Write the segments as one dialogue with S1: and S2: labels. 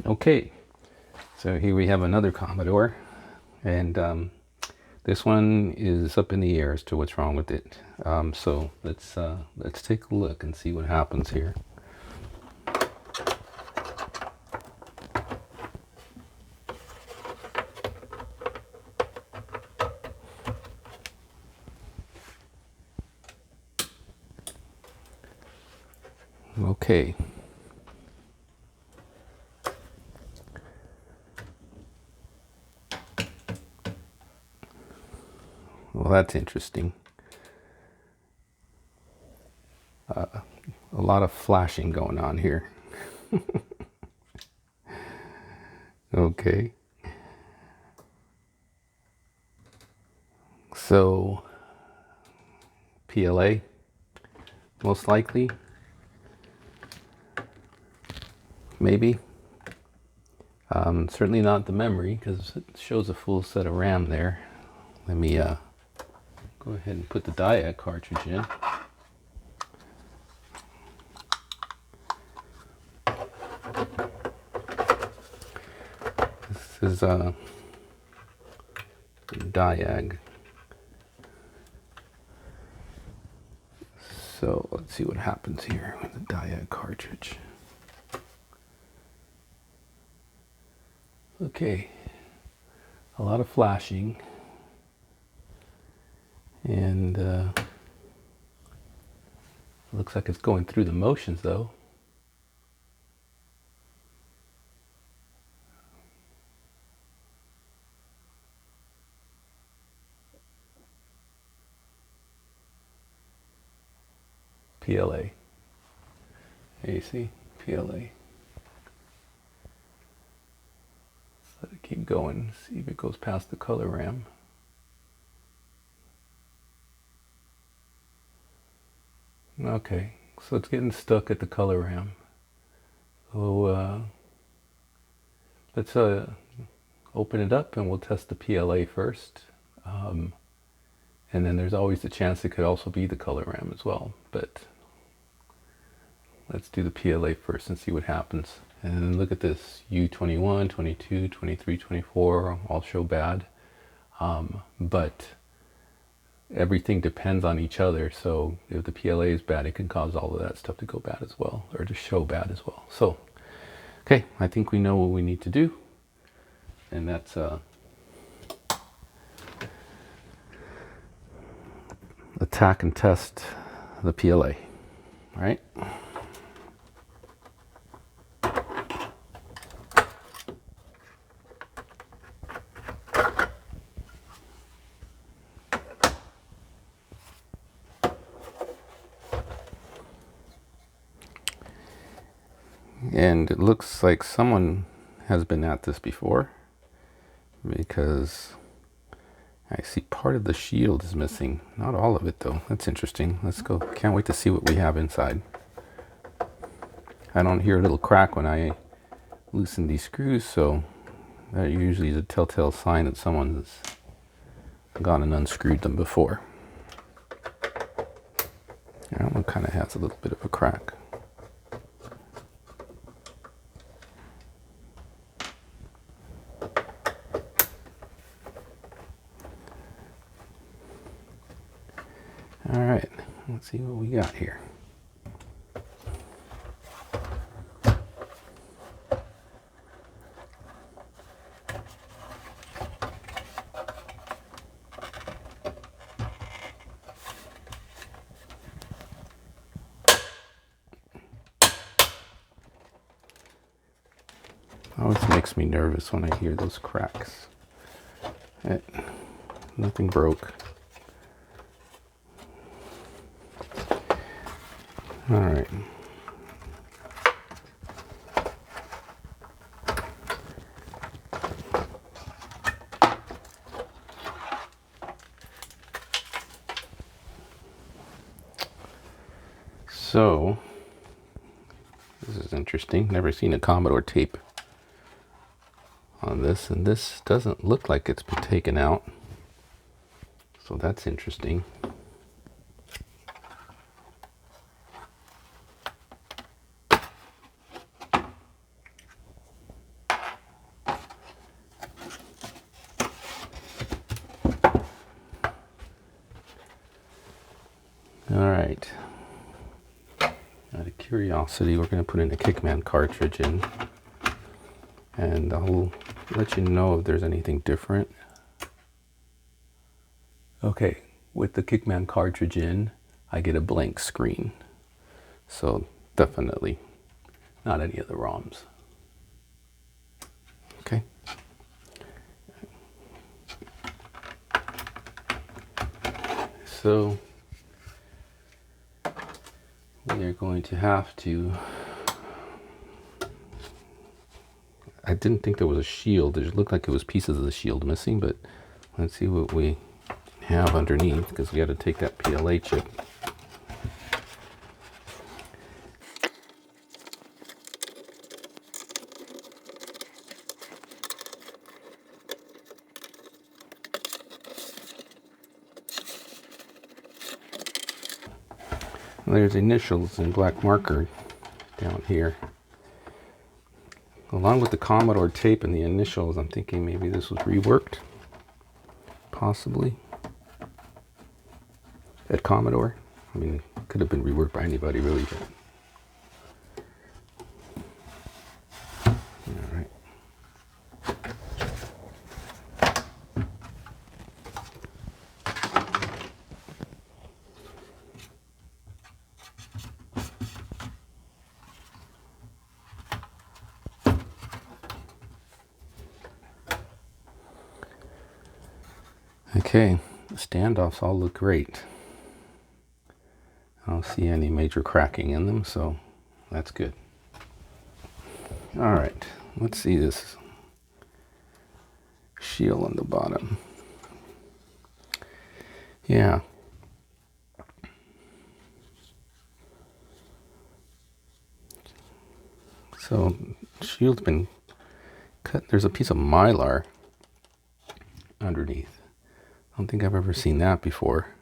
S1: Okay, so here we have another Commodore, and this one is up in the air as to what's wrong with it. So let's take a look and see what happens here. Okay. Well, that's interesting. A lot of flashing going on here. Okay. So, PLA, most likely. Maybe. Certainly not the memory, because it shows a full set of RAM there. Let me go ahead and put the diag cartridge in. This is diag. So let's see what happens here with the diag cartridge. Okay, a lot of flashing, and looks like it's going through the motions though. PLA. There you see, PLA. Let it keep going, see if it goes past the color RAM. Okay, so it's getting stuck at the color RAM. So let's open it up and we'll test the PLA first. And then there's always the chance it could also be the color RAM as well. But let's do the PLA first and see what happens. And look at this, U21, 22, 23, 24, all show bad. But everything depends on each other. So if the PLA is bad, it can cause all of that stuff to go bad as well, or to show bad as well. So, okay, I think we know what we need to do. And that's attack and test the PLA, all right? And it looks like someone has been at this before, because I see part of the shield is missing. Not all of it though. That's interesting. Let's go. Can't wait to see what we have inside. I don't hear a little crack when I loosen these screws, so that usually is a telltale sign that someone's gone and unscrewed them before. That one kind of has a little bit of a crack. All right, let's see what we got here. Always makes me nervous when I hear those cracks. Nothing broke. All right. So, this is interesting. Never seen a Commodore tape on this, and this doesn't look like it's been taken out. So that's interesting. curiosity, we're going to put in a Kickman cartridge in, and I'll let you know if there's anything different. Okay, with the Kickman cartridge in, I get a blank screen. So definitely not any of the ROMs. Okay. So we are going to have to, I didn't think there was a shield. It looked like it was pieces of the shield missing, but let's see what we have underneath, because we got to take that PLA chip. There's initials in black marker down here. Along with the Commodore tape and the initials, I'm thinking maybe this was reworked. Possibly. At Commodore. I mean, it could have been reworked by anybody really, but... Alright. Okay, the standoffs all look great. I don't see any major cracking in them, so that's good. All right, let's see this shield on the bottom. Yeah. So shield's been cut. There's a piece of Mylar underneath. I don't think I've ever seen that before.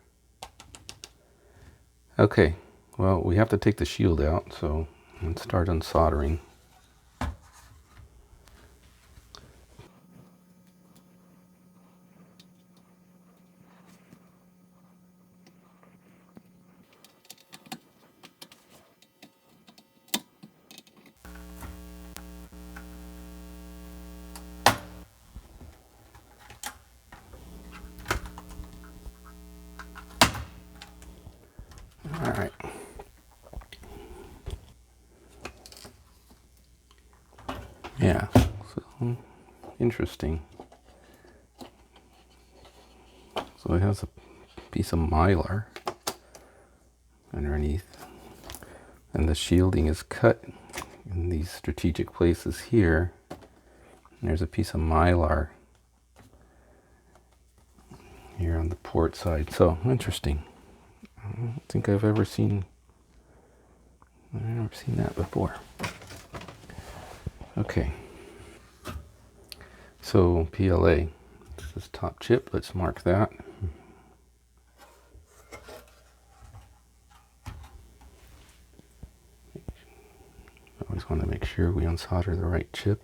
S1: Okay, well, we have to take the shield out, so let's start unsoldering. All right. Yeah, so interesting. So it has a piece of Mylar underneath, and the shielding is cut in these strategic places here. And there's a piece of Mylar here on the port side. So interesting. I don't think I've ever seen that before. Okay. So PLA, this is top chip. Let's mark that. Always want to make sure we unsolder the right chip.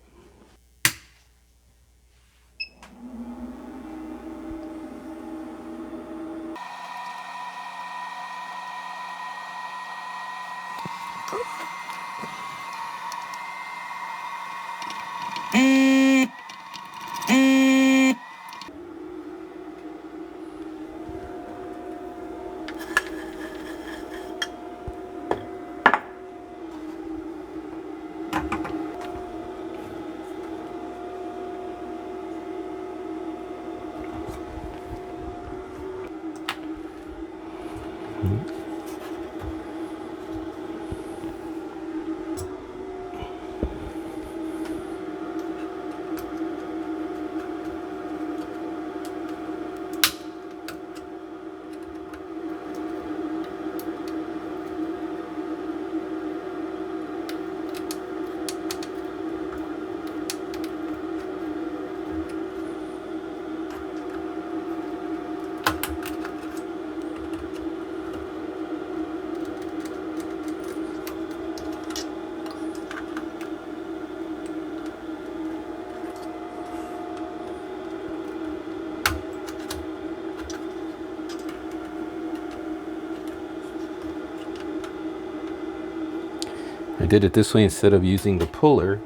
S1: did it this way instead of using the puller.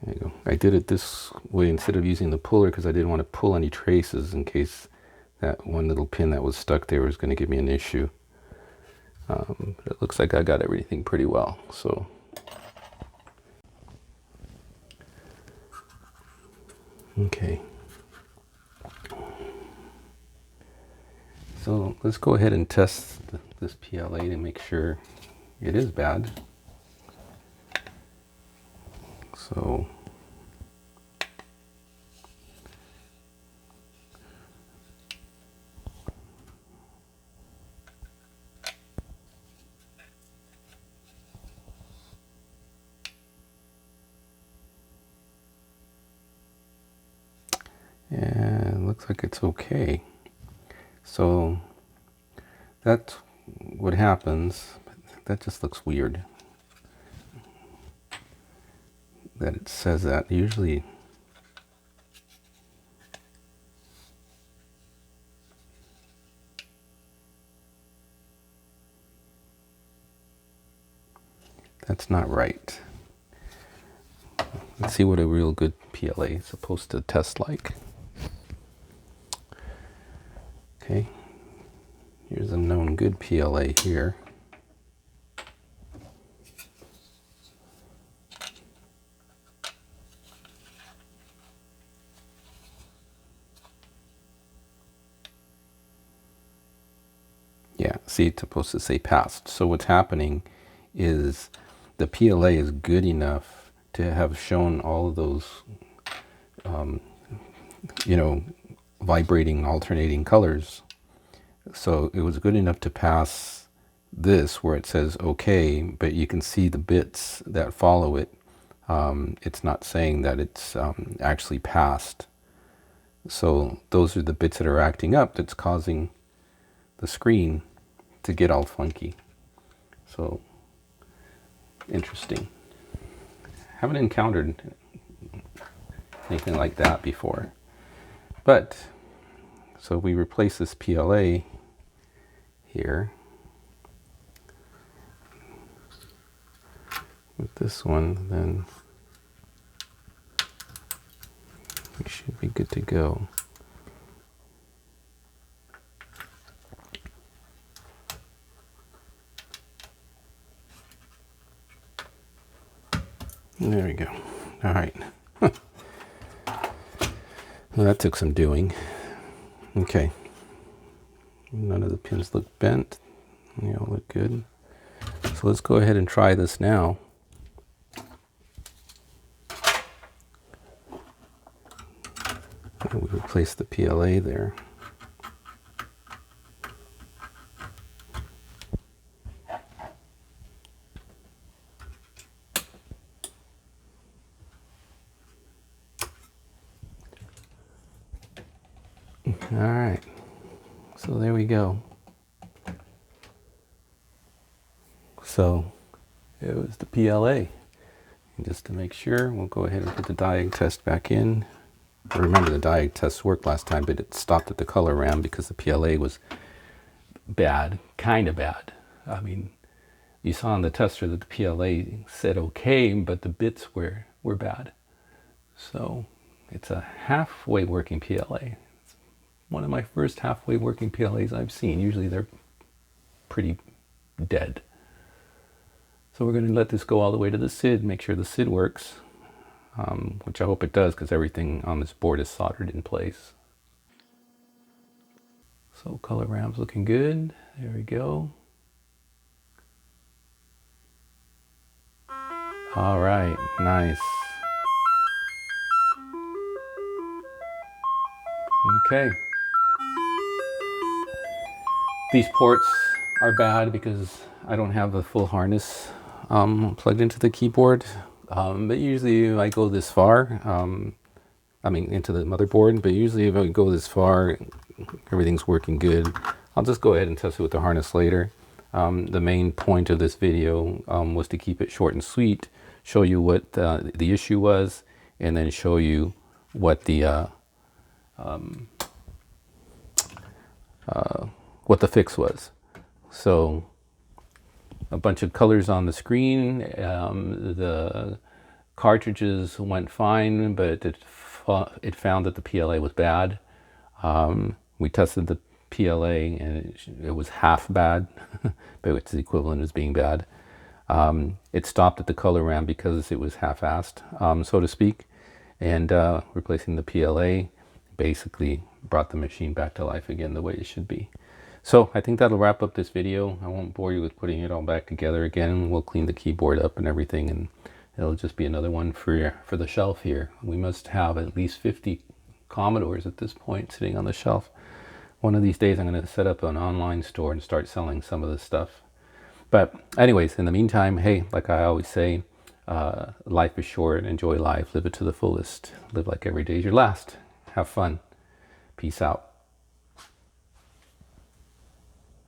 S1: There you go. I did it this way instead of using the puller because I didn't want to pull any traces in case that one little pin that was stuck there was going to give me an issue. But it looks like I got everything pretty well. So okay. So let's go ahead and test this PLA to make sure it is bad. So yeah, it looks like it's okay. So that's what happens. That just looks weird that it says that. Usually that's not right. Let's see what a real good PLA is supposed to test like. Okay, here's a known good PLA here. Yeah, see, it's supposed to say passed. So what's happening is the PLA is good enough to have shown all of those, you know, vibrating, alternating colors. So it was good enough to pass this where it says okay, but you can see the bits that follow it. It's not saying that it's actually passed. So those are the bits that are acting up that's causing the screen to get all funky. So interesting. Haven't encountered anything like that before. But so we replace this PLA here with this one, then we should be good to go. There we go. All right. Well, that took some doing. Okay. None of the pins look bent. They all look good. So let's go ahead and try this now. And we replace the PLA there. All right, so there we go. So it was the PLA. And just to make sure, we'll go ahead and put the diag test back in. Remember, the diag test worked last time, but it stopped at the color RAM because the PLA was bad, kind of bad. I mean, you saw on the tester that the PLA said okay, but the bits were bad. So it's a halfway working PLA. It's one of my first halfway working PLAs I've seen. Usually they're pretty dead. So we're going to let this go all the way to the SID, make sure the SID works, which I hope it does because everything on this board is soldered in place. So color RAM's looking good. There we go. All right, nice. Okay. These ports are bad because I don't have the full harness plugged into the keyboard. But usually if I go this far, I mean into the motherboard, but usually if I go this far, everything's working good. I'll just go ahead and test it with the harness later. The main point of this video was to keep it short and sweet, show you what the issue was, and then show you what the fix was. So a bunch of colors on the screen. The cartridges went fine, but it found that the PLA was bad. We tested the PLA and it was half bad, but it's the equivalent as being bad. It stopped at the color RAM because it was half-assed, so to speak, and replacing the PLA basically brought the machine back to life again the way it should be. So I think that'll wrap up this video. I won't bore you with putting it all back together again. We'll clean the keyboard up and everything, and it'll just be another one for the shelf here. We must have at least 50 Commodores at this point sitting on the shelf. One of these days I'm going to set up an online store and start selling some of this stuff. But anyways, in the meantime, hey, like I always say, life is short. Enjoy life. Live it to the fullest. Live like every day is your last. Have fun. Peace out.